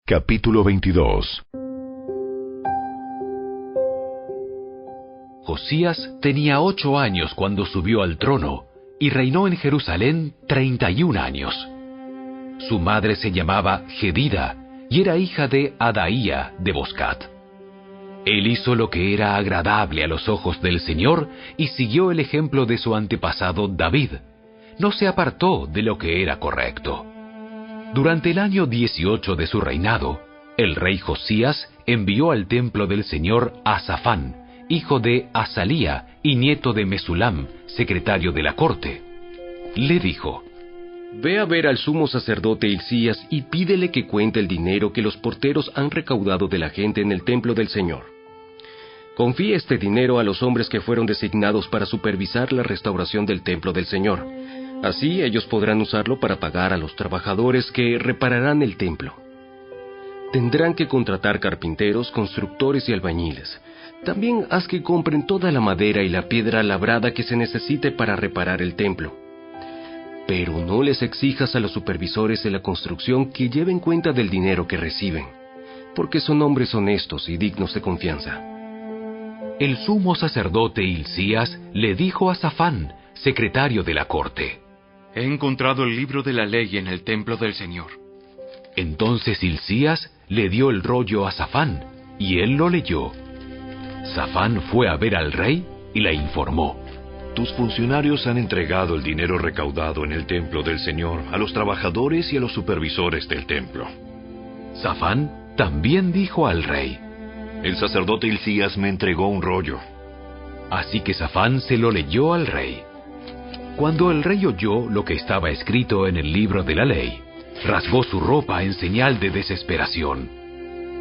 Capítulo 22. Josías tenía 8 años cuando subió al trono, y reinó en Jerusalén 31 años. Su madre se llamaba Jedida, y era hija de Adaía de Boscat. Él hizo lo que era agradable a los ojos del Señor, y siguió el ejemplo de su antepasado David. No se apartó de lo que era correcto. Durante el año 18 de su reinado, el rey Josías envió al templo del Señor a Safán, hijo de Azalía y nieto de Mesulam, secretario de la corte. Le dijo: Ve a ver al sumo sacerdote Hilcías y pídele que cuente el dinero que los porteros han recaudado de la gente en el templo del Señor. Confía este dinero a los hombres que fueron designados para supervisar la restauración del templo del Señor. Así ellos podrán usarlo para pagar a los trabajadores que repararán el templo. Tendrán que contratar carpinteros, constructores y albañiles. También haz que compren toda la madera y la piedra labrada que se necesite para reparar el templo. Pero no les exijas a los supervisores de la construcción que lleven cuenta del dinero que reciben, porque son hombres honestos y dignos de confianza. El sumo sacerdote Hilcías le dijo a Safán, secretario de la corte: He encontrado el libro de la ley en el templo del Señor. Entonces Hilcías le dio el rollo a Safán, y él lo leyó. Safán fue a ver al rey y le informó: Tus funcionarios han entregado el dinero recaudado en el templo del Señor a los trabajadores y a los supervisores del templo. Safán también dijo al rey: El sacerdote Hilcías me entregó un rollo. Así que Safán se lo leyó al rey. Cuando el rey oyó lo que estaba escrito en el libro de la ley, rasgó su ropa en señal de desesperación.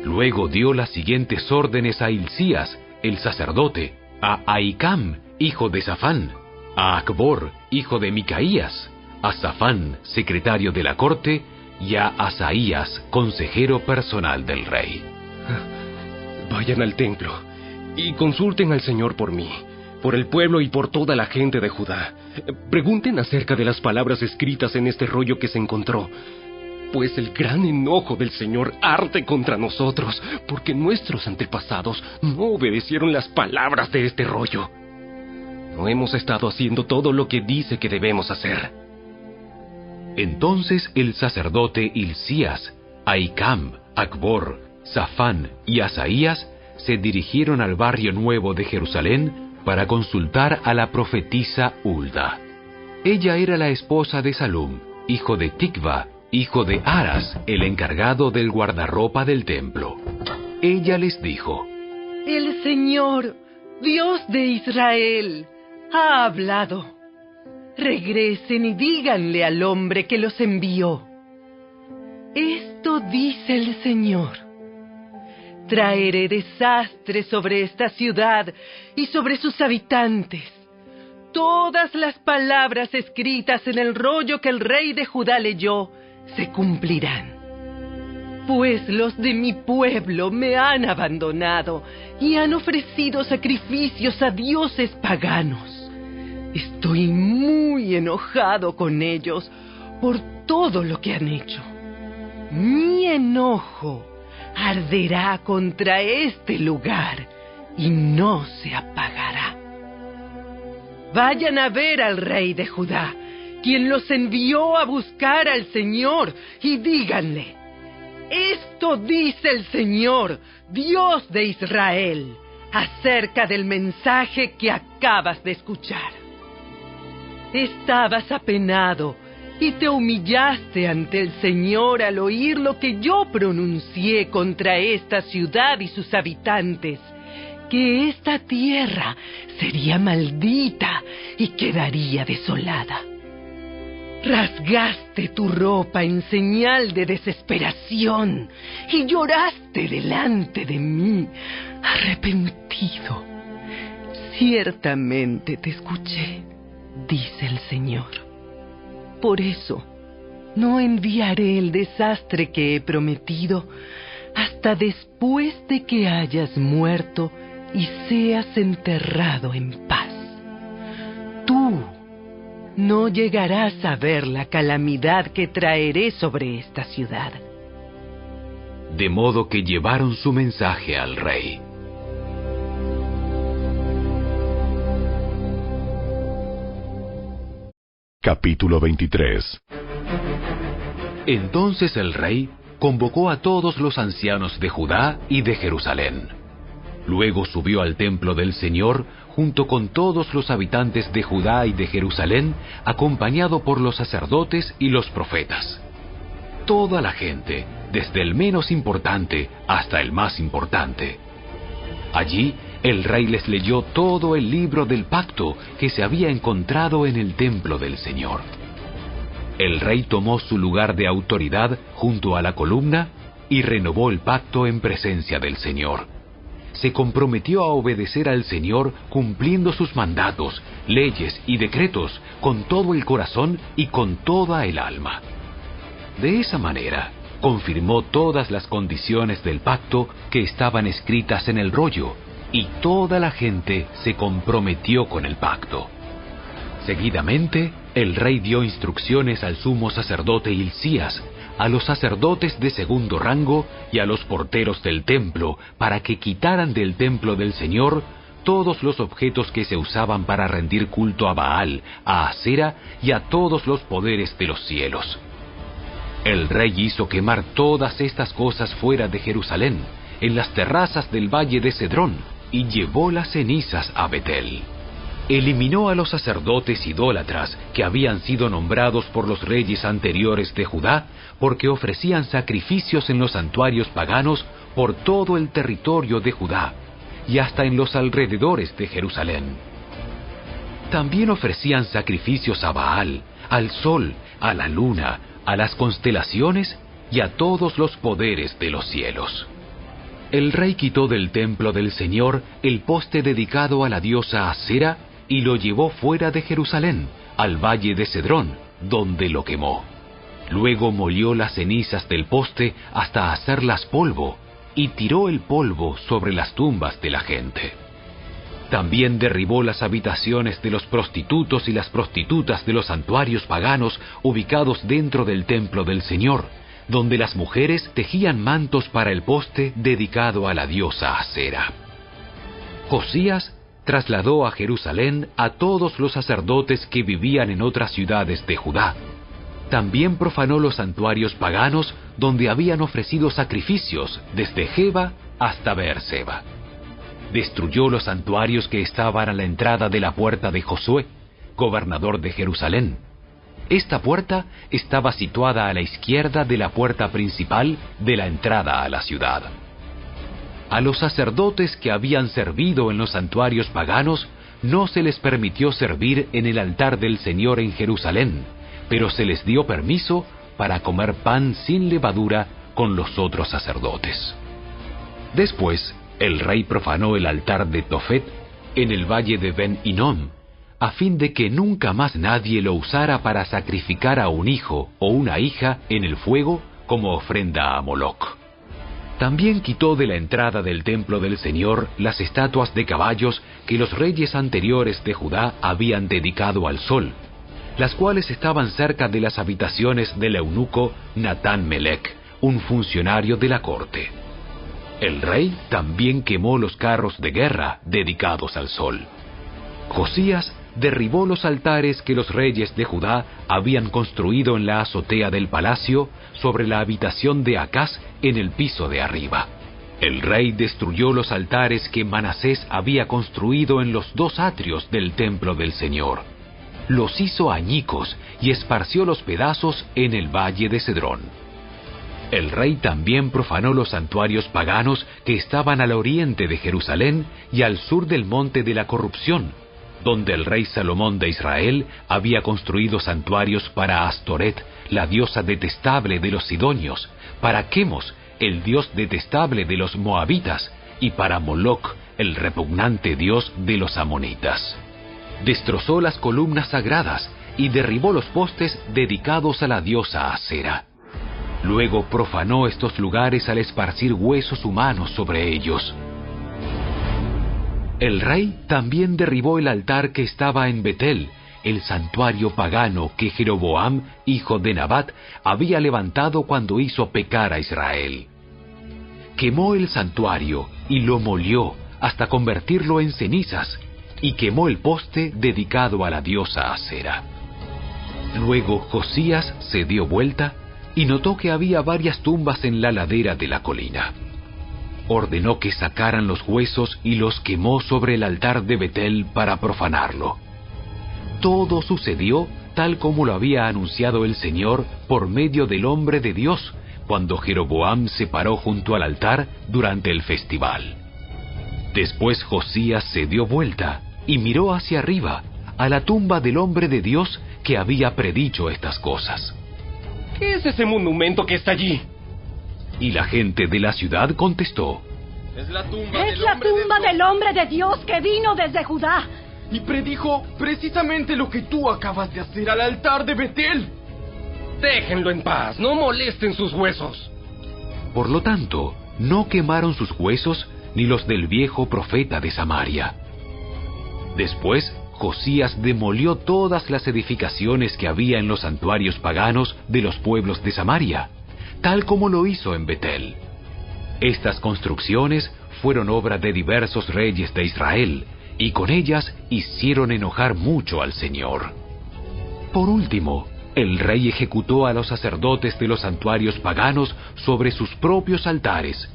Luego dio las siguientes órdenes a Hilcías, el sacerdote, a Ahicam, hijo de Safán, a Acbor, hijo de Micaías, a Safán, secretario de la corte, y a Asaías, consejero personal del rey. Vayan al templo y consulten al Señor por mí, por el pueblo y por toda la gente de Judá. Pregunten acerca de las palabras escritas en este rollo que se encontró, pues el gran enojo del Señor arde contra nosotros, porque nuestros antepasados no obedecieron las palabras de este rollo. No hemos estado haciendo todo lo que dice que debemos hacer. Entonces el sacerdote Hilcías, Ahicam, Acbor, Safán y Asaías se dirigieron al barrio nuevo de Jerusalén para consultar a la profetisa Hulda. Ella era la esposa de Salum, hijo de Tikva, hijo de Aras, el encargado del guardarropa del templo. Ella les dijo: El Señor, Dios de Israel, ha hablado. Regresen y díganle al hombre que los envió: Esto dice el Señor: traeré desastre sobre esta ciudad y sobre sus habitantes. Todas las palabras escritas en el rollo que el rey de Judá leyó se cumplirán. Pues los de mi pueblo me han abandonado y han ofrecido sacrificios a dioses paganos. Estoy muy enojado con ellos por todo lo que han hecho. Mi enojo arderá contra este lugar y no se apagará. Vayan a ver al rey de Judá, quien los envió a buscar al Señor, y díganle: Esto dice el Señor, Dios de Israel, acerca del mensaje que acabas de escuchar. Estabas apenado y te humillaste ante el Señor al oír lo que yo pronuncié contra esta ciudad y sus habitantes, que esta tierra sería maldita y quedaría desolada. Rasgaste tu ropa en señal de desesperación y lloraste delante de mí, arrepentido. Ciertamente te escuché, dice el Señor. Por eso, no enviaré el desastre que he prometido hasta después de que hayas muerto y seas enterrado en paz. Tú no llegarás a ver la calamidad que traeré sobre esta ciudad. de modo que llevaron su mensaje al rey. Capítulo 23. Entonces el rey convocó a todos los ancianos de Judá y de Jerusalén. Luego subió al templo del Señor junto con todos los habitantes de Judá y de Jerusalén, acompañado por los sacerdotes y los profetas. Toda la gente, desde el menos importante hasta el más importante. Allí el rey les leyó todo el libro del pacto que se había encontrado en el templo del Señor. El rey tomó su lugar de autoridad junto a la columna y renovó el pacto en presencia del Señor. Se comprometió a obedecer al Señor cumpliendo sus mandatos, leyes y decretos con todo el corazón y con toda el alma. De esa manera, confirmó todas las condiciones del pacto que estaban escritas en el rollo, y toda la gente se comprometió con el pacto. Seguidamente, el rey dio instrucciones al sumo sacerdote Hilcías, a los sacerdotes de segundo rango y a los porteros del templo, para que quitaran del templo del Señor todos los objetos que se usaban para rendir culto a Baal, a Asera y a todos los poderes de los cielos. El rey hizo quemar todas estas cosas fuera de Jerusalén, en las terrazas del valle de Cedrón, y llevó las cenizas a Betel. Eliminó a los sacerdotes idólatras que habían sido nombrados por los reyes anteriores de Judá, porque ofrecían sacrificios en los santuarios paganos por todo el territorio de Judá, y hasta en los alrededores de Jerusalén. También ofrecían sacrificios a Baal, al sol, a la luna, a las constelaciones y a todos los poderes de los cielos. El rey quitó del templo del Señor el poste dedicado a la diosa Asera y lo llevó fuera de Jerusalén, al valle de Cedrón, donde lo quemó. Luego molió las cenizas del poste hasta hacerlas polvo, y tiró el polvo sobre las tumbas de la gente. También derribó las habitaciones de los prostitutos y las prostitutas de los santuarios paganos ubicados dentro del templo del Señor, donde las mujeres tejían mantos para el poste dedicado a la diosa Asera. Josías trasladó a Jerusalén a todos los sacerdotes que vivían en otras ciudades de Judá. También profanó los santuarios paganos donde habían ofrecido sacrificios desde Geba hasta Beerseba. Destruyó los santuarios que estaban a la entrada de la puerta de Josué, gobernador de Jerusalén. Esta puerta estaba situada a la izquierda de la puerta principal de la entrada a la ciudad. A los sacerdotes que habían servido en los santuarios paganos no se les permitió servir en el altar del Señor en Jerusalén, pero se les dio permiso para comer pan sin levadura con los otros sacerdotes. Después, el rey profanó el altar de Tofet en el valle de Ben-Hinnom, a fin de que nunca más nadie lo usara para sacrificar a un hijo o una hija en el fuego como ofrenda a Moloc. También quitó de la entrada del templo del Señor las estatuas de caballos que los reyes anteriores de Judá habían dedicado al sol, las cuales estaban cerca de las habitaciones del eunuco Natán-Melec, un funcionario de la corte. El rey también quemó los carros de guerra dedicados al sol. Josías derribó los altares que los reyes de Judá habían construido en la azotea del palacio sobre la habitación de Acaz en el piso de arriba. El rey destruyó los altares que Manasés había construido en los dos atrios del templo del Señor. Los hizo añicos y esparció los pedazos en el valle de Cedrón. El rey también profanó los santuarios paganos que estaban al oriente de Jerusalén y al sur del monte de la corrupción, donde el rey Salomón de Israel había construido santuarios para Astoret, la diosa detestable de los sidonios, para Quemos, el dios detestable de los moabitas, y para Moloc, el repugnante dios de los amonitas. Destrozó las columnas sagradas y derribó los postes dedicados a la diosa Asera. Luego profanó estos lugares al esparcir huesos humanos sobre ellos. El rey también derribó el altar que estaba en Betel, el santuario pagano que Jeroboam, hijo de Nabat, había levantado cuando hizo pecar a Israel. quemó el santuario y lo molió hasta convertirlo en cenizas, y quemó el poste dedicado a la diosa Acera. Luego Josías se dio vuelta y notó que había varias tumbas en la ladera de la colina. Ordenó que sacaran los huesos y los quemó sobre el altar de Betel para profanarlo. Todo sucedió tal como lo había anunciado el Señor por medio del hombre de Dios, cuando Jeroboam se paró junto al altar durante el festival. Después Josías se dio vuelta y miró hacia arriba, a la tumba del hombre de Dios que había predicho estas cosas. ¿Qué es ese monumento que está allí? Y la gente de la ciudad contestó: Es la tumba del hombre de Dios que vino desde Judá. Y predijo precisamente lo que tú acabas de hacer al altar de Betel. Déjenlo en paz, no molesten sus huesos. Por lo tanto, no quemaron sus huesos ni los del viejo profeta de Samaria. Después, Josías demolió todas las edificaciones que había en los santuarios paganos de los pueblos de Samaria, tal como lo hizo en Betel. Estas construcciones fueron obra de diversos reyes de Israel, y con ellas hicieron enojar mucho al Señor. Por último, el rey ejecutó a los sacerdotes de los santuarios paganos sobre sus propios altares,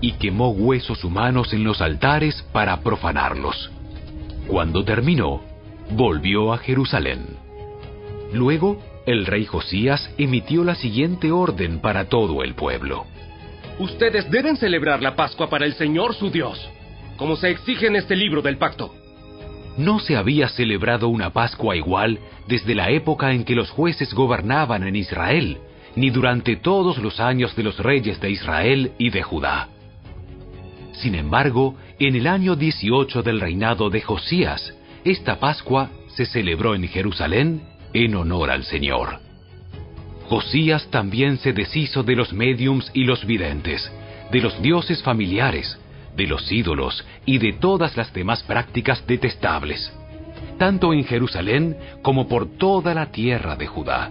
y quemó huesos humanos en los altares para profanarlos. Cuando terminó, volvió a Jerusalén. Luego, el rey Josías emitió la siguiente orden para todo el pueblo: Ustedes deben celebrar la Pascua para el Señor su Dios, como se exige en este libro del pacto. No se había celebrado una Pascua igual desde la época en que los jueces gobernaban en Israel, ni durante todos los años de los reyes de Israel y de Judá. Sin embargo, en el año 18 del reinado de Josías, esta Pascua se celebró en Jerusalén en honor al Señor. Josías también se deshizo de los médiums y los videntes, de los dioses familiares, de los ídolos y de todas las demás prácticas detestables, tanto en Jerusalén como por toda la tierra de Judá.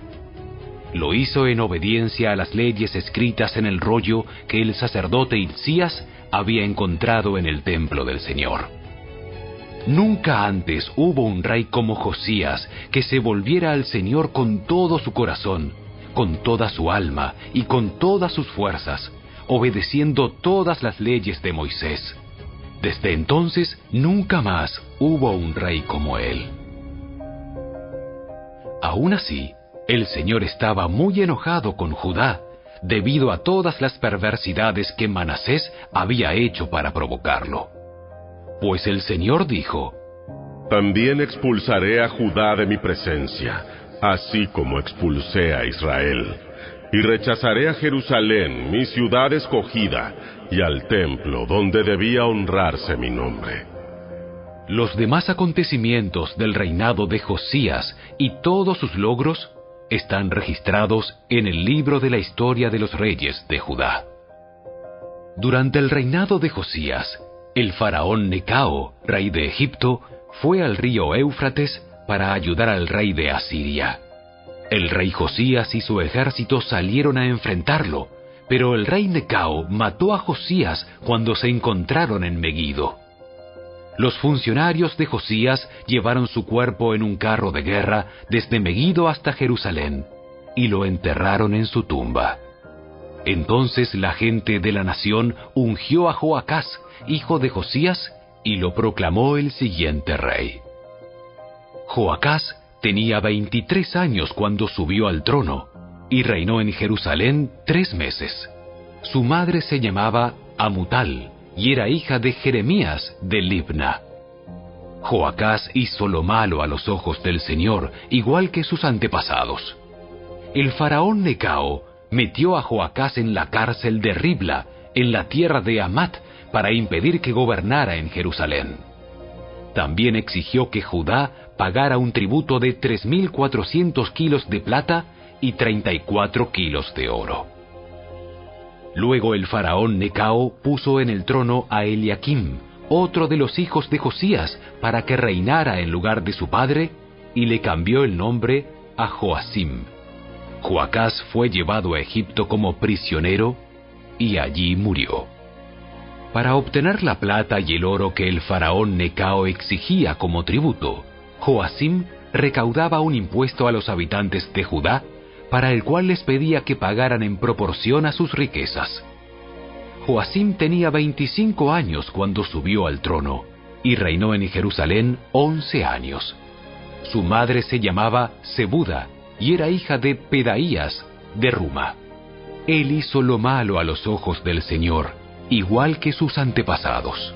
Lo hizo en obediencia a las leyes escritas en el rollo que el sacerdote Hilcías había encontrado en el templo del Señor. Nunca antes hubo un rey como Josías que se volviera al Señor con todo su corazón, con toda su alma y con todas sus fuerzas, obedeciendo todas las leyes de Moisés. Desde entonces nunca más hubo un rey como él. Aún así, el Señor estaba muy enojado con Judá, debido a todas las perversidades que Manasés había hecho para provocarlo. Pues el Señor dijo: También expulsaré a Judá de mi presencia, así como expulsé a Israel, y rechazaré a Jerusalén, mi ciudad escogida, y al templo donde debía honrarse mi nombre. Los demás acontecimientos del reinado de Josías y todos sus logros están registrados en el libro de la historia de los reyes de Judá. Durante el reinado de Josías, el faraón Necao, rey de Egipto, fue al río Éufrates para ayudar al rey de Asiria. El rey Josías y su ejército salieron a enfrentarlo, pero el rey Necao mató a Josías cuando se encontraron en Meguido. Los funcionarios de Josías llevaron su cuerpo en un carro de guerra desde Meguido hasta Jerusalén y lo enterraron en su tumba. Entonces la gente de la nación ungió a Joacás, hijo de Josías, y lo proclamó el siguiente rey. Joacás tenía 23 años cuando subió al trono y reinó en Jerusalén 3 meses. Su madre se llamaba Amutal y era hija de Jeremías de Libna. Joacás hizo lo malo a los ojos del Señor, igual que sus antepasados. El faraón Necao metió a Joacás en la cárcel de Ribla, en la tierra de Amat, para impedir que gobernara en Jerusalén. También exigió que Judá pagara un tributo de 3.400 kilos de plata y 34 kilos de oro. Luego el faraón Necao puso en el trono a Eliakim, otro de los hijos de Josías, para que reinara en lugar de su padre, y le cambió el nombre a Joacim. Joacás fue llevado a Egipto como prisionero y allí murió. Para obtener la plata y el oro que el faraón Necao exigía como tributo, Joacim recaudaba un impuesto a los habitantes de Judá, para el cual les pedía que pagaran en proporción a sus riquezas. Joacim tenía 25 años cuando subió al trono, y reinó en Jerusalén 11 años. Su madre se llamaba Zebuda, y era hija de Pedaías, de Ruma. Él hizo lo malo a los ojos del Señor, igual que sus antepasados.